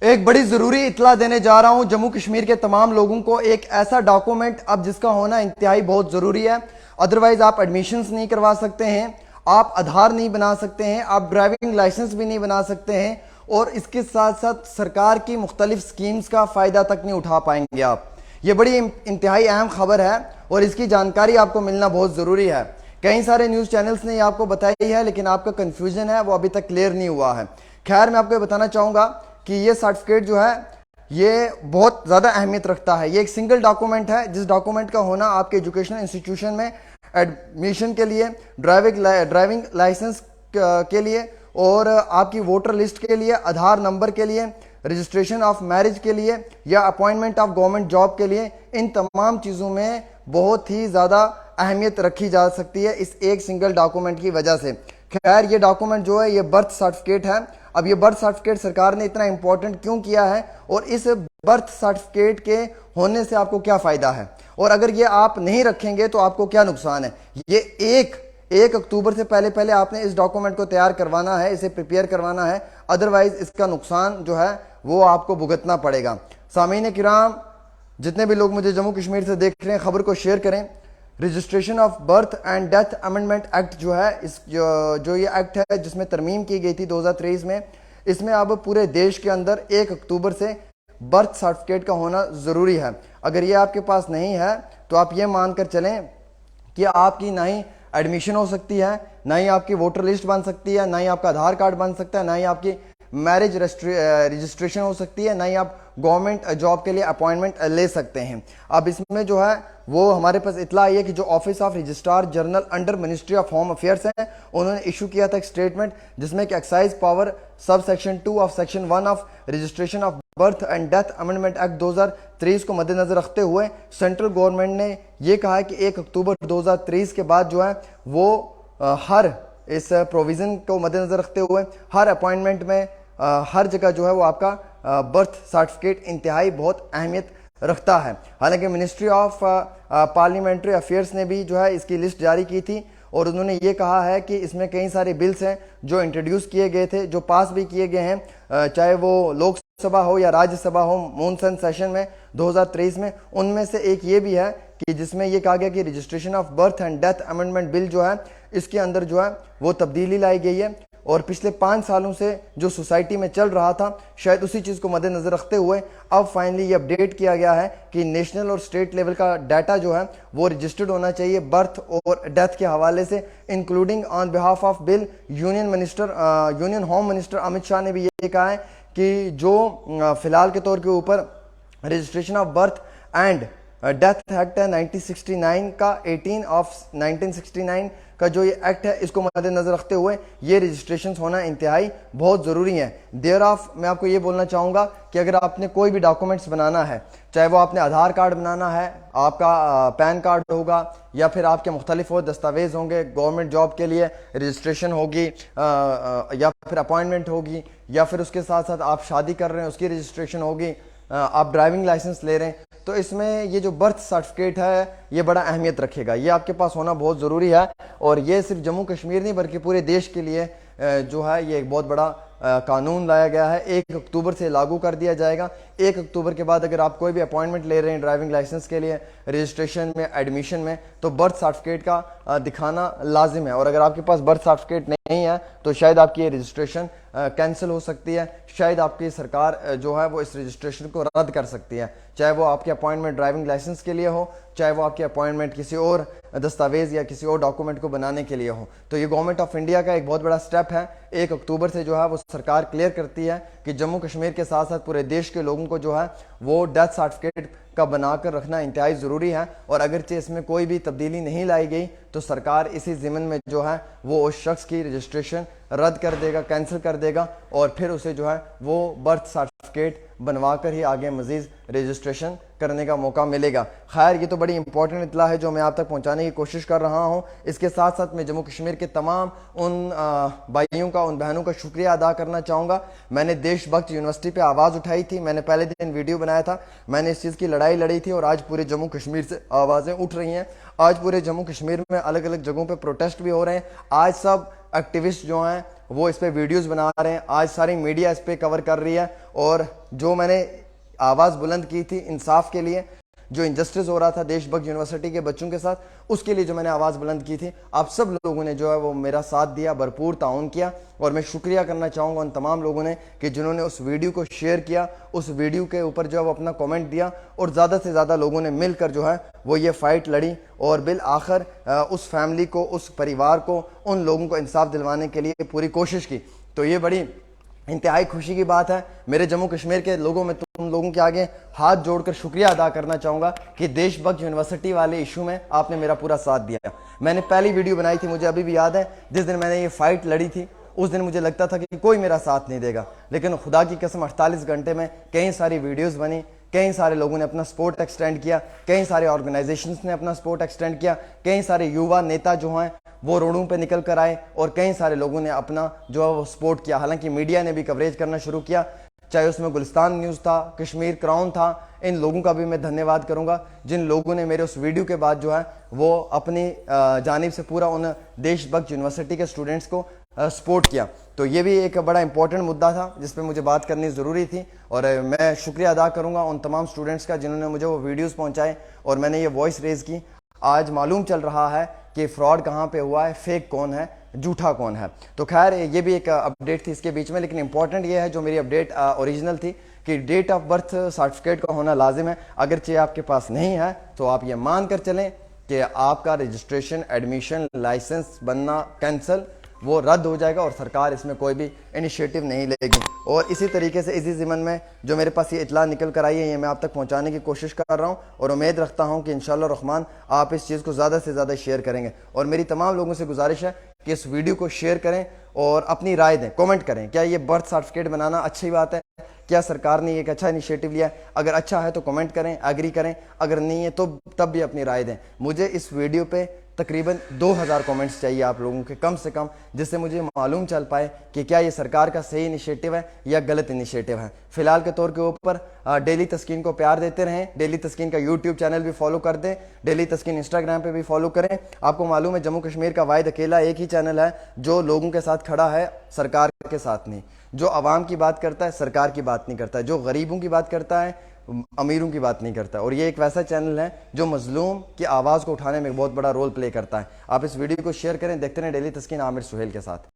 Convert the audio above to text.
एक बड़ी ज़रूरी इत्तला देने जा रहा हूं जम्मू कश्मीर के तमाम लोगों को। एक ऐसा डॉक्यूमेंट अब जिसका होना इंतहाई बहुत ज़रूरी है, अदरवाइज़ आप एडमिशन्स नहीं करवा सकते हैं, आप आधार नहीं बना सकते हैं, आप ड्राइविंग लाइसेंस भी नहीं बना सकते हैं, और इसके साथ साथ सरकार की मुख्तलिफ स्कीम्स का फ़ायदा तक नहीं उठा पाएंगे आप। ये बड़ी इंतहाई अहम खबर है और इसकी जानकारी आपको मिलना बहुत ज़रूरी है। कई सारे न्यूज़ चैनल्स ने ये आपको बताई है, लेकिन आपका कन्फ्यूज़न है वो अभी तक क्लियर नहीं हुआ है। खैर, मैं आपको ये बताना चाहूँगा कि ये सर्टिफिकेट जो है ये बहुत ज़्यादा अहमियत रखता है। ये एक सिंगल डॉक्यूमेंट है जिस डॉक्यूमेंट का होना आपके एजुकेशनल इंस्टीट्यूशन में एडमिशन के लिए, ड्राइविंग लाइसेंस के लिए, और आपकी वोटर लिस्ट के लिए, आधार नंबर के लिए, रजिस्ट्रेशन ऑफ मैरिज के लिए, या अपॉइंटमेंट ऑफ गवर्नमेंट जॉब के लिए, इन तमाम चीज़ों में बहुत ही ज़्यादा अहमियत रखी जा सकती है इस एक सिंगल डॉक्यूमेंट की वजह से। खैर, ये डॉक्यूमेंट जो है ये बर्थ सर्टिफिकेट है। अब ये बर्थ सर्टिफिकेट सरकार ने इतना इंपॉर्टेंट क्यों किया है और इस बर्थ सर्टिफिकेट के होने से आपको क्या फ़ायदा है, और अगर ये आप नहीं रखेंगे तो आपको क्या नुकसान है। ये एक अक्टूबर से पहले आपने इस डॉक्यूमेंट को तैयार करवाना है, इसे प्रिपेयर करवाना है, अदरवाइज इसका नुकसान जो है वो आपको भुगतना पड़ेगा। सामीन किराम, जितने भी लोग मुझे जम्मू कश्मीर से देख रहे हैं, खबर को शेयर करें। Registration of birth and death amendment act जो है, इस जो ये एक्ट है जिसमें तरमीम की गई थी 2023 में, इसमें अब पूरे देश के अंदर 1 अक्टूबर से बर्थ सर्टिफिकेट का होना ज़रूरी है। अगर ये आपके पास नहीं है तो आप ये मानकर चलें कि आपकी ना ही एडमिशन हो सकती है, ना ही आपकी वोटर लिस्ट बन सकती है, ना ही आपका आधार कार्ड बन सकता है, ना ही आपकी मैरिज रजिस्ट्रेशन हो सकती है, ना ही आप गवर्नमेंट जॉब के लिए अपॉइंटमेंट ले सकते हैं। अब इसमें जो है वो हमारे पास इतला आई है कि जो office of registrar general under ministry of home affairs है, उन्होंने इशू किया था एक स्टेटमेंट जिसमें कि excise power sub section 2 of section 1 of registration of birth and death amendment act 2023 को मद्देनजर रखते हुए सेंट्रल गवर्नमेंट ने ये कहा है कि 1 अक्टूबर 2023 के बाद जो है वो हर इस प्रोविज़न को मद्देनजर रखते हुए हर अपॉइंटमेंट में हर जगह जो है वो आपका बर्थ सर्टिफिकेट इंतहाई बहुत अहमियत रखता है। हालांकि मिनिस्ट्री ऑफ पार्लियामेंट्री अफेयर्स ने भी जो है इसकी लिस्ट जारी की थी और उन्होंने ये कहा है कि इसमें कई सारे बिल्स हैं जो इंट्रोड्यूस किए गए थे, जो पास भी किए गए हैं, चाहे वो लोकसभा हो या राज्यसभा हो मॉनसून सेशन में 2023 में। उनमें से एक ये भी है कि जिसमें ये कहा गया कि registration of birth and death amendment bill जो है इसके अंदर जो है वो तब्दीली लाई गई है, और पिछले 5 सालों से जो सोसाइटी में चल रहा था शायद उसी चीज़ को मद्देनजर रखते हुए अब फाइनली ये अपडेट किया गया है कि नेशनल और स्टेट लेवल का डाटा जो है वो रजिस्टर्ड होना चाहिए बर्थ और डेथ के हवाले से, including on behalf of bill. Union home minister Amit Shah ने भी ये कहा है कि जो फिलहाल के तौर के ऊपर registration of birth and death act है 1969 का, 18 ऑफ 1969 का जो ये एक्ट है इसको मद्देनजर रखते हुए ये रजिस्ट्रेशन होना इंतहाई बहुत ज़रूरी है। देयर ऑफ मैं आपको ये बोलना चाहूँगा कि अगर आपने कोई भी डॉक्यूमेंट्स बनाना है, चाहे वो आपने आधार कार्ड बनाना है, आपका पैन कार्ड होगा, या फिर आपके मुख्तलिफ और दस्तावेज़ होंगे, गवर्नमेंट जॉब के लिए रजिस्ट्रेशन होगी, या फिर अपॉइंटमेंट होगी, या फिर उसके साथ साथ आप शादी कर रहे हैं उसकी रजिस्ट्रेशन होगी, आप ड्राइविंग लाइसेंस ले रहे हैं, तो इसमें ये जो बर्थ सर्टिफिकेट है ये बड़ा अहमियत रखेगा। ये आपके पास होना बहुत ज़रूरी है, और ये सिर्फ जम्मू कश्मीर नहीं बल्कि पूरे देश के लिए जो है ये एक बहुत बड़ा कानून लाया गया है। 1 अक्टूबर से लागू कर दिया जाएगा। 1 अक्टूबर के बाद अगर आप कोई भी अपॉइंटमेंट ले रहे हैं ड्राइविंग लाइसेंस के लिए, रजिस्ट्रेशन में, एडमिशन में, तो बर्थ सर्टिफिकेट का दिखाना लाजिम है, और अगर आपके पास बर्थ सर्टिफिकेट नहीं है तो शायद आपकी ये रजिस्ट्रेशन कैंसिल हो सकती है, शायद आपकी सरकार जो है वो इस रजिस्ट्रेशन को रद्द कर सकती है, चाहे वो आपकी अपॉइंटमेंट ड्राइविंग लाइसेंस के लिए हो, चाहे वो आपकी अपॉइंटमेंट किसी और दस्तावेज़ या किसी और डॉक्यूमेंट को बनाने के लिए हो। तो ये गवर्नमेंट ऑफ इंडिया का एक बहुत बड़ा स्टेप है। 1 अक्टूबर से जो है वो सरकार क्लियर करती है कि जम्मू कश्मीर के साथ साथ पूरे देश के लोगों को जो है वो डेथ सर्टिफिकेट का बनाकर रखना इंतहाई ज़रूरी है, और अगरचे इसमें कोई भी तब्दीली नहीं लाई गई तो सरकार इसी ज़िमन में जो है वो उस शख्स की रजिस्ट्रेशन रद्द कर देगा, कैंसिल कर देगा, और फिर उसे जो है वो बर्थ सर्टिफिकेट बनवा कर ही आगे मज़ीद रजिस्ट्रेशन करने का मौका मिलेगा। खैर, ये तो बड़ी इंपॉर्टेंट इत्तला है जो मैं आप तक पहुंचाने की कोशिश कर रहा हूं। इसके साथ साथ मैं जम्मू कश्मीर के तमाम उन भाइयों का, उन बहनों का शुक्रिया अदा करना चाहूँगा। मैंने देशभक्त यूनिवर्सिटी पे आवाज़ उठाई थी, मैंने पहले दिन वीडियो बनाया था, मैंने इस चीज़ की लड़ाई लड़ी थी, और आज पूरे जम्मू कश्मीर से आवाज़ें उठ रही हैं। आज पूरे जम्मू कश्मीर में अलग अलग जगहों पर प्रोटेस्ट भी हो रहे हैं। आज सब एक्टिविस्ट जो हैं وہ اس پہ ویڈیوز بنا رہے ہیں. آج ساری میڈیا اس پہ کور کر رہی ہے, اور جو میں نے آواز بلند کی تھی انصاف کے لیے, جو انجسٹس ہو رہا تھا دیش بھکت یونیورسٹی کے بچوں کے ساتھ, اس کے لیے جو میں نے آواز بلند کی تھی, آپ سب لوگوں نے جو ہے وہ میرا ساتھ دیا, بھرپور تعاون کیا. اور میں شکریہ کرنا چاہوں گا ان تمام لوگوں نے کہ جنہوں نے اس ویڈیو کو شیئر کیا, اس ویڈیو کے اوپر جو ہے وہ اپنا کامنٹ دیا, اور زیادہ سے زیادہ لوگوں نے مل کر جو ہے وہ یہ فائٹ لڑی, اور بالآخر اس فیملی کو, اس پریوار کو, ان لوگوں کو انصاف دلوانے کے لیے پوری کوشش کی. تو یہ بڑی انتہائی خوشی کی بات ہے. میرے جموں کشمیر کے لوگوں میں تم لوگوں کے آگے ہاتھ جوڑ کر شکریہ ادا کرنا چاہوں گا کہ دیش بھکت یونیورسٹی والے ایشو میں آپ نے میرا پورا ساتھ دیا. میں نے پہلی ویڈیو بنائی تھی, مجھے ابھی بھی یاد ہے, جس دن میں نے یہ فائٹ لڑی تھی, اس دن مجھے لگتا تھا کہ کوئی میرا ساتھ نہیں دے گا, لیکن خدا کی قسم 48 گھنٹے میں کئی ساری ویڈیوز بنی, کئی سارے لوگوں نے اپنا سپورٹ ایکسٹینڈ کیا, کئی سارے آرگنائزیشنز نے اپنا سپورٹ ایکسٹینڈ کیا, کئی سارے یووا نیتا جو ہیں وہ روڈوں پہ نکل کر آئے, اور کئی سارے لوگوں نے اپنا جو ہے وہ سپورٹ کیا. حالانکہ میڈیا نے بھی کوریج کرنا شروع کیا, چاہے اس میں گلستان نیوز تھا, کشمیر کراؤن تھا. ان لوگوں کا بھی میں دھنیہ واد کروں گا جن لوگوں نے میرے اس ویڈیو کے بعد جو ہے وہ اپنی جانب سے پورا ان دیش بھکت یونیورسٹی کے سٹوڈنٹس کو سپورٹ کیا. تو یہ بھی ایک بڑا امپورٹنٹ مدعا تھا جس پہ مجھے بات کرنی ضروری تھی, اور میں شکریہ ادا کروں گا ان تمام سٹوڈنٹس کا جنہوں نے مجھے وہ ویڈیوز پہنچائے اور میں نے یہ وائس ریز کی. آج معلوم چل رہا ہے کہ فراڈ کہاں پہ ہوا ہے, فیک کون ہے, جھوٹا کون ہے. تو خیر یہ بھی ایک اپڈیٹ تھی اس کے بیچ میں, لیکن امپورٹنٹ یہ ہے جو میری اپڈیٹ اوریجنل تھی کہ ڈیٹ آف برتھ سرٹیفکیٹ کا ہونا لازم ہے. اگرچہ آپ کے پاس نہیں ہے تو آپ یہ مان کر چلیں کہ آپ کا رجسٹریشن, ایڈمیشن, لائسنس بننا کینسل, وہ رد ہو جائے گا, اور سرکار اس میں کوئی بھی انیشیٹو نہیں لے گی. اور اسی طریقے سے اسی ضمن میں جو میرے پاس یہ اطلاع نکل کر آئی ہے, یہ میں آپ تک پہنچانے کی کوشش کر رہا ہوں, اور امید رکھتا ہوں کہ انشاءاللہ الرحمن آپ اس چیز کو زیادہ سے زیادہ شیئر کریں گے. اور میری تمام لوگوں سے گزارش ہے کہ اس ویڈیو کو شیئر کریں اور اپنی رائے دیں, کامنٹ کریں. کیا یہ برتھ سرٹیفکیٹ بنانا اچھی بات ہے؟ کیا سرکار نے ایک اچھا انیشیٹو لیا ہے؟ اگر اچھا ہے تو کامنٹ کریں, ایگری کریں. اگر نہیں ہے تو تب بھی اپنی رائے دیں. مجھے اس ویڈیو پہ تقریباً 2000 کامنٹس چاہیے آپ لوگوں کے کم سے کم, جس سے مجھے معلوم چل پائے کہ کیا یہ سرکار کا صحیح انیشیٹو ہے یا غلط انیشیٹو ہے. فی الحال کے طور کے اوپر ڈیلی تسکین کو پیار دیتے رہیں. ڈیلی تسکین کا یوٹیوب چینل بھی فالو کر دیں, ڈیلی تسکین انسٹاگرام پہ بھی فالو کریں. آپ کو معلوم ہے جموں کشمیر کا واحد اکیلا ایک ہی چینل ہے جو لوگوں کے ساتھ کھڑا ہے, سرکار کے ساتھ نہیں. جو عوام کی بات کرتا ہے سرکار کی بات نہیں کرتا ہے, جو غریبوں کی بات کرتا ہے امیروں کی بات نہیں کرتا. اور یہ ایک ویسا چینل ہے جو مظلوم کی آواز کو اٹھانے میں بہت بڑا رول پلے کرتا ہے. آپ اس ویڈیو کو شیئر کریں. دیکھتے رہیں ڈیلی تسکین عامر سہیل کے ساتھ.